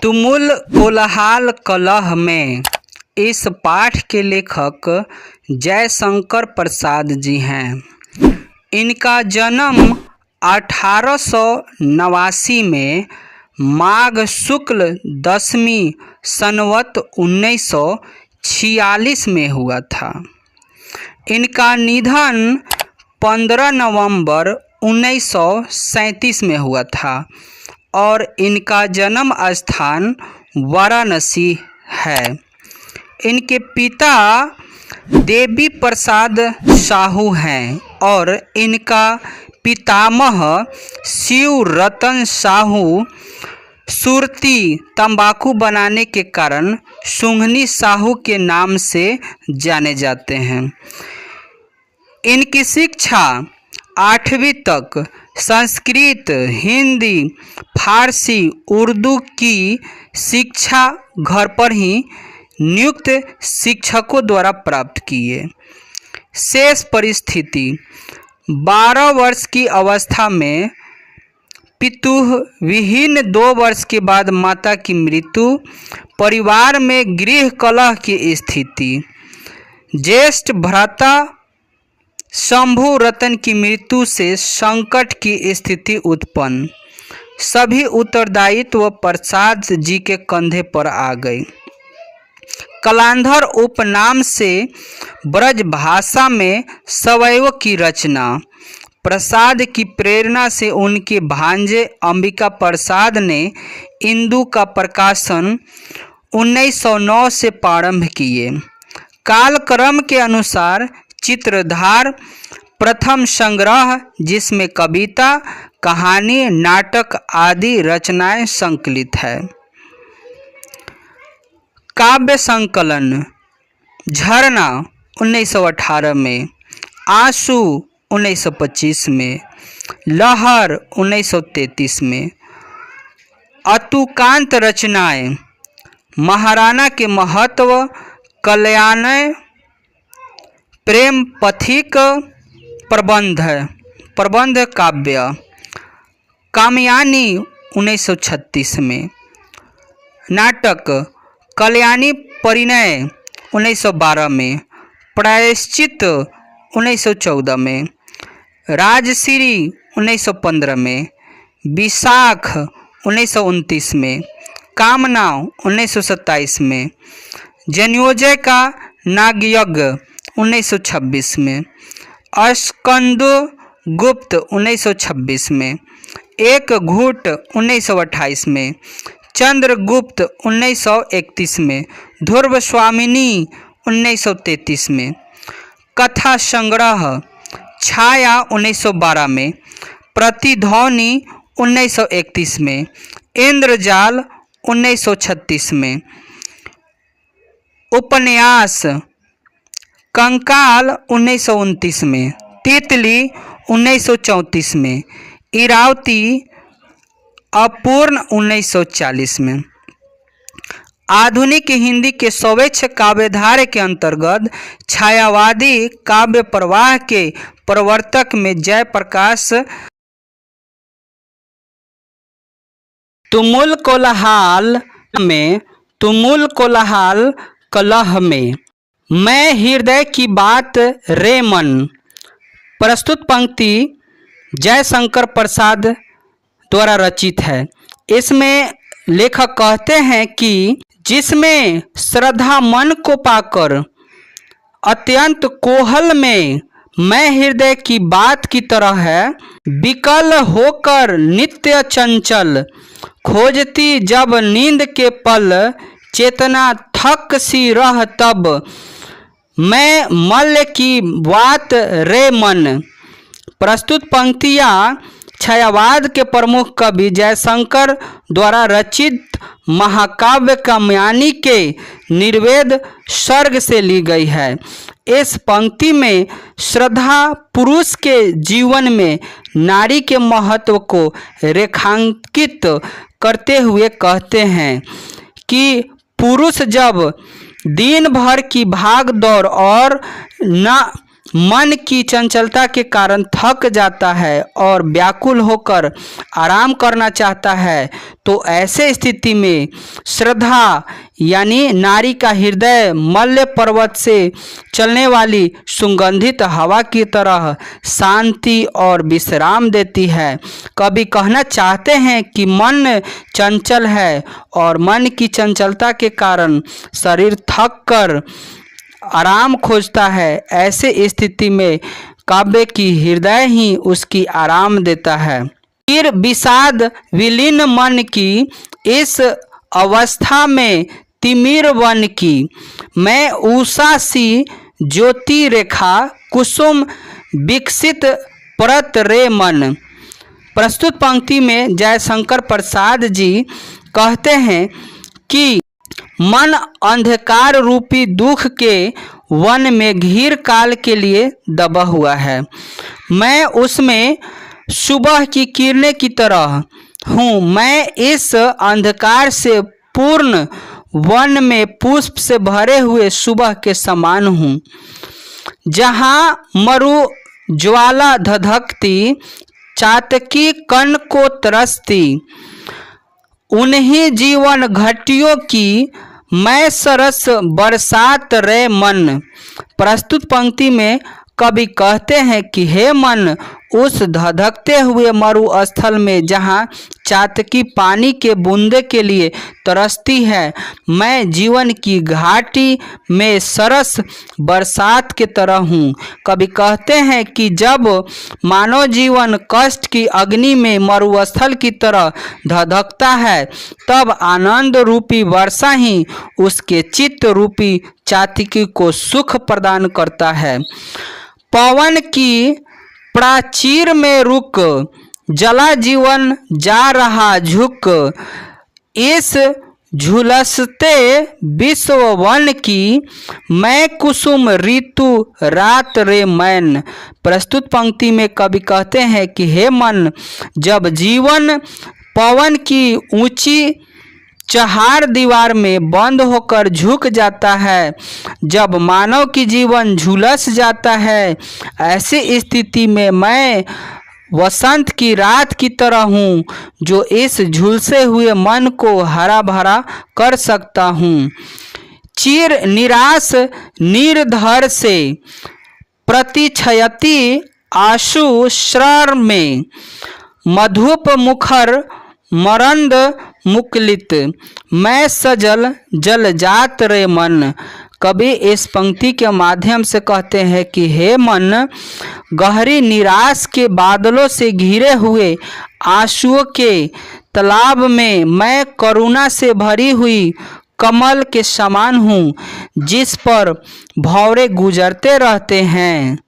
तुमुल कोलाहल कलह में इस पाठ के लेखक जयशंकर प्रसाद जी हैं। इनका जन्म 1889 में माघ शुक्ल दशमी संवत 1946 में हुआ था। इनका निधन 15 नवंबर 1937 में हुआ था और इनका जन्म स्थान वाराणसी है। इनके पिता देवी प्रसाद साहू हैं और इनका पितामह शिव रतन साहू सुरती तंबाकू बनाने के कारण सुंघनी साहू के नाम से जाने जाते हैं। इनकी शिक्षा 8वीं तक संस्कृत, हिंदी, फारसी, उर्दू की शिक्षा घर पर ही नियुक्त शिक्षकों द्वारा प्राप्त किए। शेष परिस्थिति 12 वर्ष की अवस्था में पितुः विहीन, 2 वर्ष के बाद माता की मृत्यु, परिवार में गृह कलह की स्थिति, ज्येष्ठ भ्राता शंभु रतन की मृत्यु से संकट की स्थिति उत्पन्न, सभी उत्तरदायित्व प्रसाद जी के कंधे पर आ गई। कलांधर उपनाम से ब्रज भाषा में सवैव की रचना, प्रसाद की प्रेरणा से उनके भांजे अंबिका प्रसाद ने इंदु का प्रकाशन 1909 से प्रारंभ किए। कालक्रम के अनुसार चित्रधार प्रथम संग्रह, जिसमें कविता, कहानी, नाटक आदि रचनाएं संकलित है। काव्य संकलन झरना 1918 में, आंसू 1925 में, लहर 1933 में। अतुकांत रचनाएं महाराणा के महत्व, कल्याण, प्रेम पथिक, प्रबंध काव्य, कामयानी 1936 में। नाटक कल्याणी परिणय 1912 में, प्रायश्चित 1914 में, राजश्री 1915 में, विशाख 1929 में, कामना 1927 में, जन्योजय का नागयज्ञ 1926 में, अस्कंद गुप्त 1926 में, एक घूट 1928 में, चंद्रगुप्त 1931 में, ध्रुव स्वामिनी 1933 में, कथा संग्रह छाया 1912 में, प्रतिध्वनि 1931 में, इंद्रजाल 1936 में, उपन्यास कंकाल 1929 में, तितली 1934 में, इरावती अपूर्ण 1940 में। आधुनिक हिंदी के स्वैच्छ काव्यधारा के अंतर्गत छायावादी काव्य प्रवाह के प्रवर्तक में जयप्रकाश तुमुल कोलाहल कलह में, मैं हृदय की बात रे मन। प्रस्तुत पंक्ति जयशंकर प्रसाद द्वारा रचित है। इसमें लेखक कहते हैं कि जिसमें श्रद्धा मन को पाकर अत्यंत कोहल में मैं हृदय की बात की तरह है, विकल होकर नित्य चंचल, खोजती जब नींद के पल, चेतना थक सी रह तब, मैं मल्ल की बात रे मन। प्रस्तुत पंक्तियाँ छायावाद के प्रमुख कवि जयशंकर द्वारा रचित महाकाव्य कामयानी के निर्वेद सर्ग से ली गई है। इस पंक्ति में श्रद्धा पुरुष के जीवन में नारी के महत्व को रेखांकित करते हुए कहते हैं कि पुरुष जब दिन भर की भाग दौड़ और मन की चंचलता के कारण थक जाता है और व्याकुल होकर आराम करना चाहता है, तो ऐसे स्थिति में श्रद्धा यानी नारी का हृदय मल्य पर्वत से चलने वाली सुगंधित हवा की तरह शांति और विश्राम देती है। कवि कहना चाहते हैं कि मन चंचल है और मन की चंचलता के कारण शरीर थक कर आराम खोजता है। ऐसे स्थिति में काव्य की हृदय ही उसकी आराम देता है। फिर विषाद विलीन मन की इस अवस्था में तिमिर वन की मैं उषा सी ज्योति रेखा कुसुम विकसित परत रे मन। प्रस्तुत पंक्ति में जयशंकर प्रसाद जी कहते हैं कि मन अंधकार रूपी दुख के वन में घिर काल के लिए दबा हुआ है। मैं उसमें सुबह की किरणें की तरह हूँ। मैं इस अंधकार से पूर्ण वन में पुष्प से भरे हुए सुबह के समान हूँ, जहाँ मरु ज्वाला धधकती चातकी कण को तरसती। उन्हीं जीवन घटियों की मैं सरस बरसात रे मन। प्रस्तुत पंक्ति में कवि कहते हैं कि हे मन, उस धधकते हुए मरुस्थल में जहाँ चातकी पानी के बूंदे के लिए तरसती है, मैं जीवन की घाटी में सरस बरसात की तरह हूँ। कवि कहते हैं कि जब मानव जीवन कष्ट की अग्नि में मरुस्थल की तरह धधकता है, तब आनंद रूपी वर्षा ही उसके चित्त रूपी चातकी को सुख प्रदान करता है। पवन की प्राचीर में रुक जला जीवन जा रहा झुक, इस झुलसते विश्व वन की मैं कुसुम ऋतु रात रे मैन। प्रस्तुत पंक्ति में कवि कहते हैं कि हे मन, जब जीवन पवन की ऊंची चहार दीवार में बंद होकर झुक जाता है, जब मानव की जीवन झुलस जाता है, ऐसी स्थिति में मैं वसंत की रात की तरह हूँ, जो इस झुलसे हुए मन को हरा भरा कर सकता हूँ। चिर निराश निर्धर से प्रतिक्षयति आशु श्रर में मधुप मुखर मरंद मुकलित, मैं सजल जल जात रे मन। कवि इस पंक्ति के माध्यम से कहते हैं कि हे मन, गहरी निराश के बादलों से घिरे हुए आंसुओं के तालाब में मैं करुणा से भरी हुई कमल के समान हूँ, जिस पर भंवरे गुजरते रहते हैं।